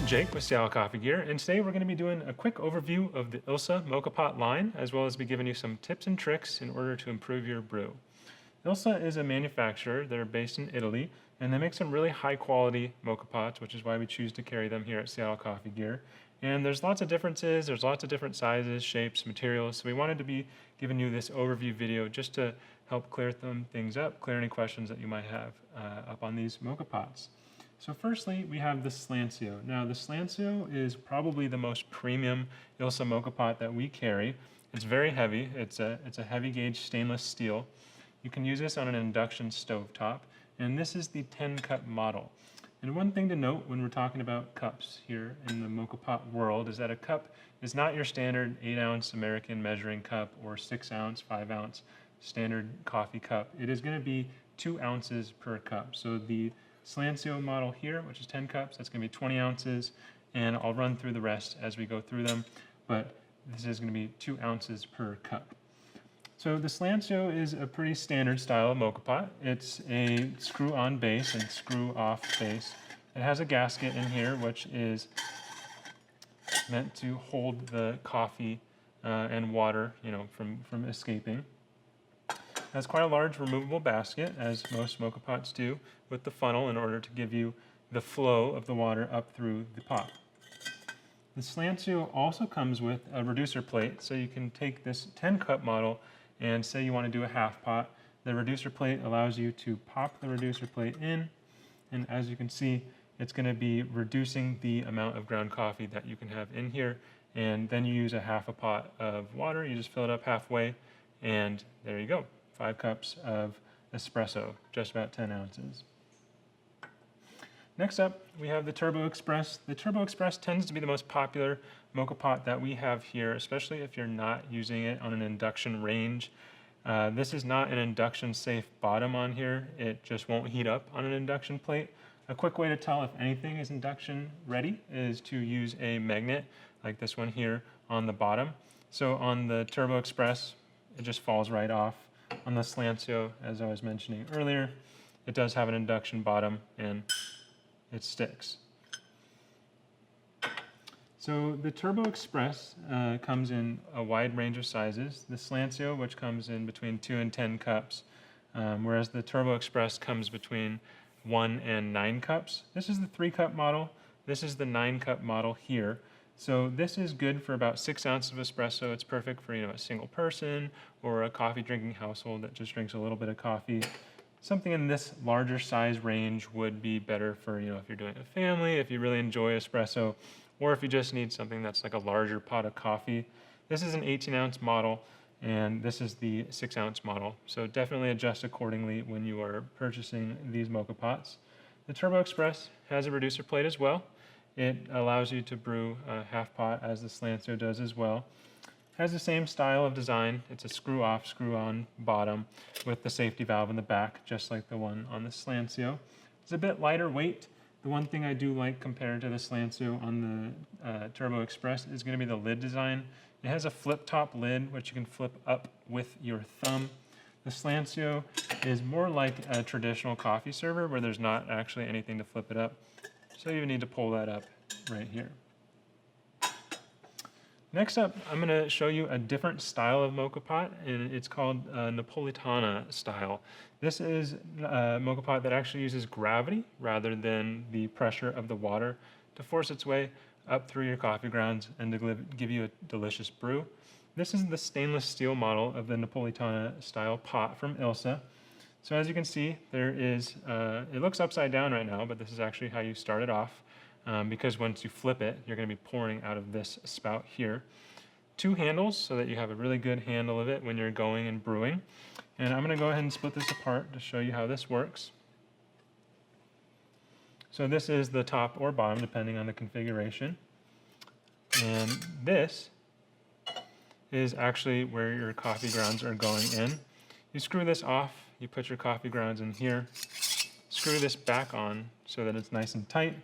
Jake with Seattle Coffee Gear, and today we're going to be doing a quick overview of the Ilsa Moka Pot line, as well as be giving you some tips and tricks in order to improve your brew. Ilsa is a manufacturer. They're based in Italy, and they make some really high quality moka pots, which is why we choose to carry them here at Seattle Coffee Gear. And there's lots of differences, there's lots of different sizes, shapes, materials, so we wanted to be giving you this overview video just to help clear things up, clear any questions that you might have up on these moka pots. So firstly, we have the Slansio. Now the Slansio is probably the most premium Ilsa moka pot that we carry. It's very heavy, it's a heavy gauge stainless steel. You can use this on an induction stovetop, and this is the 10-cup model. And one thing to note when we're talking about cups here in the moka pot world is that a cup is not your standard 8-ounce American measuring cup or 6-ounce, 5-ounce standard coffee cup. It is going to be 2 ounces per cup. So the Slansio model here, which is 10 cups, that's going to be 20 ounces, and I'll run through the rest as we go through them, but this is going to be 2 ounces per cup. So the Slansio is a pretty standard style of moka pot. It's a screw-on base and screw-off base. It has a gasket in here, which is meant to hold the coffee and water, from escaping. It has quite a large removable basket, as most moka pots do, with the funnel in order to give you the flow of the water up through the pot. The Slansio also comes with a reducer plate, so you can take this 10-cup model and say you want to do a half pot. The reducer plate allows you to pop the reducer plate in, and as you can see, it's going to be reducing the amount of ground coffee that you can have in here, and then you use a half a pot of water. You just fill it up halfway, and there you go. 5 cups of espresso, just about 10 ounces. Next up, we have the Turbo Express. The Turbo Express tends to be the most popular moka pot that we have here, especially if you're not using it on an induction range. This is not an induction safe bottom on here. It just won't heat up on an induction plate. A quick way to tell if anything is induction ready is to use a magnet like this one here on the bottom. So on the Turbo Express, it just falls right off. On the Slansio, as I was mentioning earlier, it does have an induction bottom and it sticks. So the Turbo Express comes in a wide range of sizes. The Slansio, which comes in between 2 and 10 cups, whereas the Turbo Express comes between 1 and 9 cups. This is the 3-cup model. This is the 9-cup model here. So this is good for about 6 ounces of espresso. It's perfect for a single person or a coffee drinking household that just drinks a little bit of coffee. Something in this larger size range would be better for if you're doing a family, if you really enjoy espresso, or if you just need something that's like a larger pot of coffee. This is an 18-ounce model, and this is the 6-ounce model. So definitely adjust accordingly when you are purchasing these moka pots. The Turbo Express has a reducer plate as well. It allows you to brew a half pot, as the Slansio does as well. Has the same style of design. It's a screw-off, screw-on bottom with the safety valve in the back, just like the one on the Slansio. It's a bit lighter weight. The one thing I do like compared to the Slansio on the Turbo Express is going to be the lid design. It has a flip-top lid, which you can flip up with your thumb. The Slansio is more like a traditional coffee server where there's not actually anything to flip it up. So you need to pull that up right here. Next up, I'm going to show you a different style of moka pot, and it's called Napolitana Style. This is a moka pot that actually uses gravity rather than the pressure of the water to force its way up through your coffee grounds and to give you a delicious brew. This is the stainless steel model of the Napolitana Style pot from Ilsa. So as you can see, there is, it looks upside down right now, but this is actually how you start it off. Because once you flip it, you're going to be pouring out of this spout here. 2 handles so that you have a really good handle of it when you're going and brewing. And I'm going to go ahead and split this apart to show you how this works. So this is the top or bottom, depending on the configuration. And this is actually where your coffee grounds are going in. You screw this off, you put your coffee grounds in here, screw this back on so that it's nice and tight.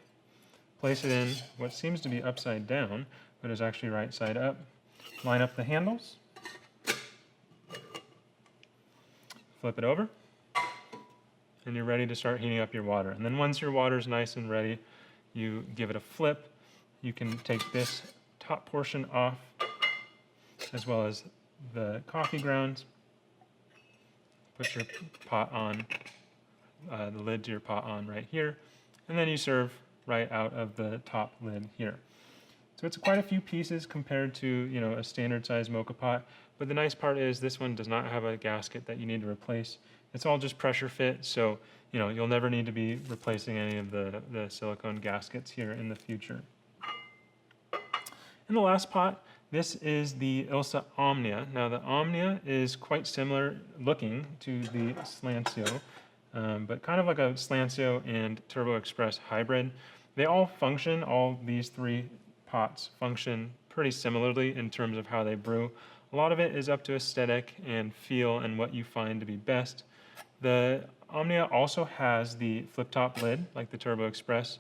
Place it in what seems to be upside down, but is actually right side up. Line up the handles. Flip it over. And you're ready to start heating up your water. And then once your water is nice and ready, you give it a flip you can take this top portion off, as well as the coffee grounds. Put your pot on, the lid to your pot on right here, and then you serve right out of the top lid here. So it's quite a few pieces compared to, you know, a standard size mocha pot, but the nice part is this one does not have a gasket that you need to replace. It's all just pressure fit, so you know you'll never need to be replacing any of the silicone gaskets here in the future. And the last pot, this is the Ilsa Omnia. Now the Omnia is quite similar looking to the Slansio, but kind of like a Slansio and Turbo Express hybrid. They all function, all these three pots function pretty similarly in terms of how they brew. A lot of it is up to aesthetic and feel and what you find to be best. The Omnia also has the flip-top lid, like the Turbo Express.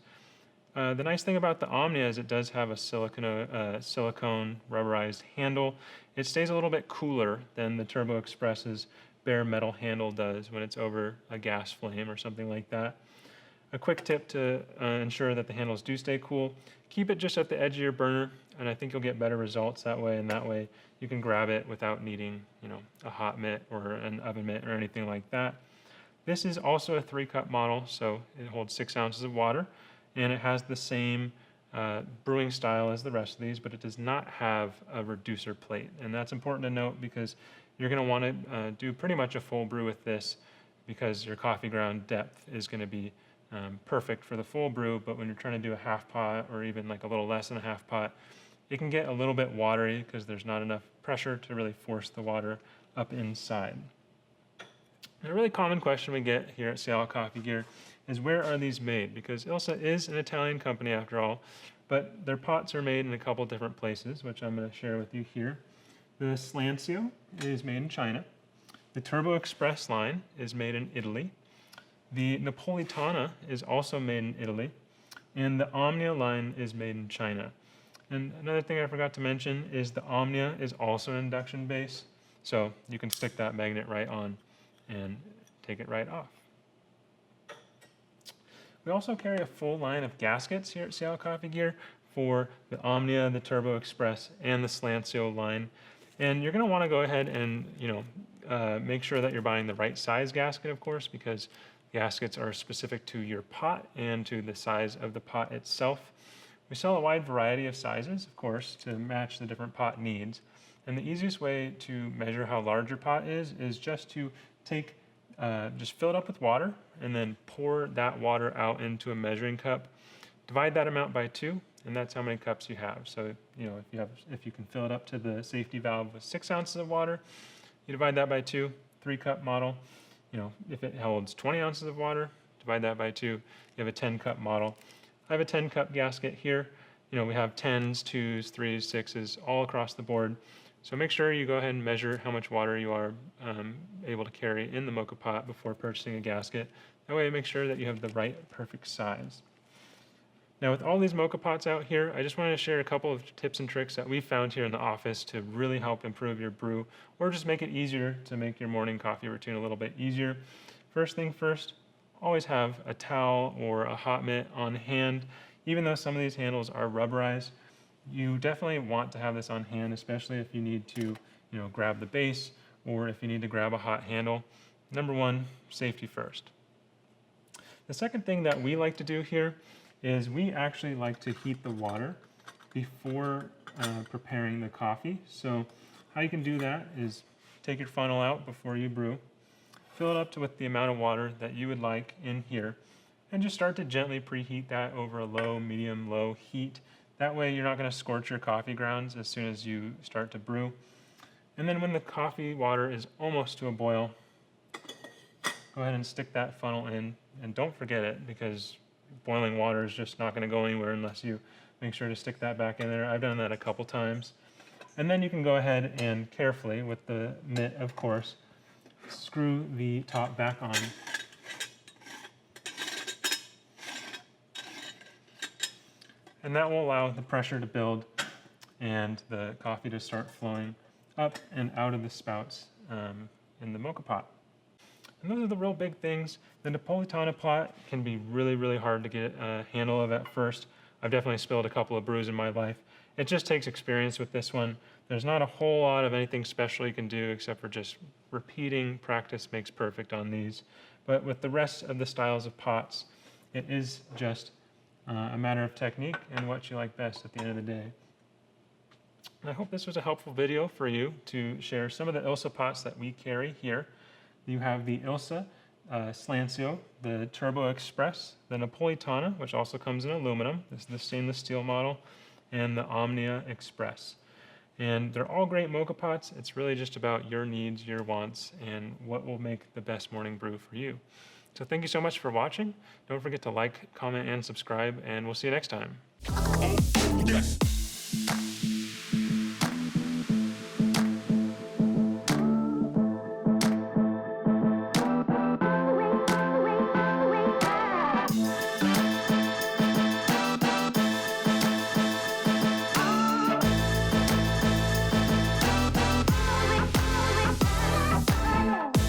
The nice thing about the Omnia is it does have a silicone rubberized handle. It stays a little bit cooler than the Turbo Express's bare metal handle does when it's over a gas flame or something like that. A quick tip to ensure that the handles do stay cool, keep it just at the edge of your burner, and I think you'll get better results that way, and that way you can grab it without needing, you know, a hot mitt or an oven mitt or anything like that. This is also a 3-cup model, so it holds 6 ounces of water, and it has the same brewing style as the rest of these, but it does not have a reducer plate. And that's important to note because you're going to want to do pretty much a full brew with this, because your coffee ground depth is going to be perfect for the full brew, but when you're trying to do a half pot or even like a little less than a half pot, it can get a little bit watery because there's not enough pressure to really force the water up inside. And a really common question we get here at Seattle Coffee Gear is, where are these made? Because Ilsa is an Italian company after all, but their pots are made in a couple different places, which I'm going to share with you here. The Slansio is made in China. The Turbo Express line is made in Italy. The Napolitana is also made in Italy. And the Omnia line is made in China. And another thing I forgot to mention is the Omnia is also an induction base, so you can stick that magnet right on and take it right off. We also carry a full line of gaskets here at Seattle Coffee Gear for the Omnia, the Turbo Express, and the Slansio line. And you're going to want to go ahead and, make sure that you're buying the right size gasket, of course, because gaskets are specific to your pot and to the size of the pot itself. We sell a wide variety of sizes, of course, to match the different pot needs. And the easiest way to measure how large your pot is just to just fill it up with water and then pour that water out into a measuring cup. Divide that amount by 2, and that's how many cups you have. So, if you can fill it up to the safety valve with 6 ounces of water, you divide that by 2, 3-cup model. If it holds 20 ounces of water, divide that by 2, you have a 10-cup model. I have a 10-cup gasket here. We have 10s, 2s, 3s, 6s, all across the board. So make sure you go ahead and measure how much water you are able to carry in the mocha pot before purchasing a gasket. That way, make sure that you have the right perfect size. Now, with all these mocha pots out here, I just wanted to share a couple of tips and tricks that we found here in the office to really help improve your brew, or just make it easier to make your morning coffee routine a little bit easier. First thing first, always have a towel or a hot mitt on hand. Even though some of these handles are rubberized, you definitely want to have this on hand, especially if you need to, grab the base or if you need to grab a hot handle. Number one, safety first. The second thing that we like to do here is we actually like to heat the water before preparing the coffee. So how you can do that is take your funnel out before you brew, fill it up to with the amount of water that you would like in here, and just start to gently preheat that over a low, medium, low heat. That way you're not going to scorch your coffee grounds as soon as you start to brew. And then when the coffee water is almost to a boil, go ahead and stick that funnel in, and don't forget it, because boiling water is just not going to go anywhere unless you make sure to stick that back in there. I've done that a couple times. And then you can go ahead and carefully, with the mitt of course, screw the top back on. And that will allow the pressure to build and the coffee to start flowing up and out of the spouts in the mocha pot. And those are the real big things. The Napolitana pot can be really, really hard to get a handle of at first, I've definitely spilled a couple of brews in my life. It just takes experience with this one. There's not a whole lot of anything special you can do except for just repeating. Practice makes perfect on these. But with the rest of the styles of pots, it is just a matter of technique and what you like best at the end of the day. I hope this was a helpful video for you to share some of the Ilsa pots that we carry here. You have the Ilsa Slansio, the Turbo Express, the Napolitana, which also comes in aluminum. This is the stainless steel model, and the Omnia Express. And they're all great mocha pots. It's really just about your needs, your wants, and what will make the best morning brew for you. So thank you so much for watching. Don't forget to like, comment, and subscribe, and we'll see you next time. Yes.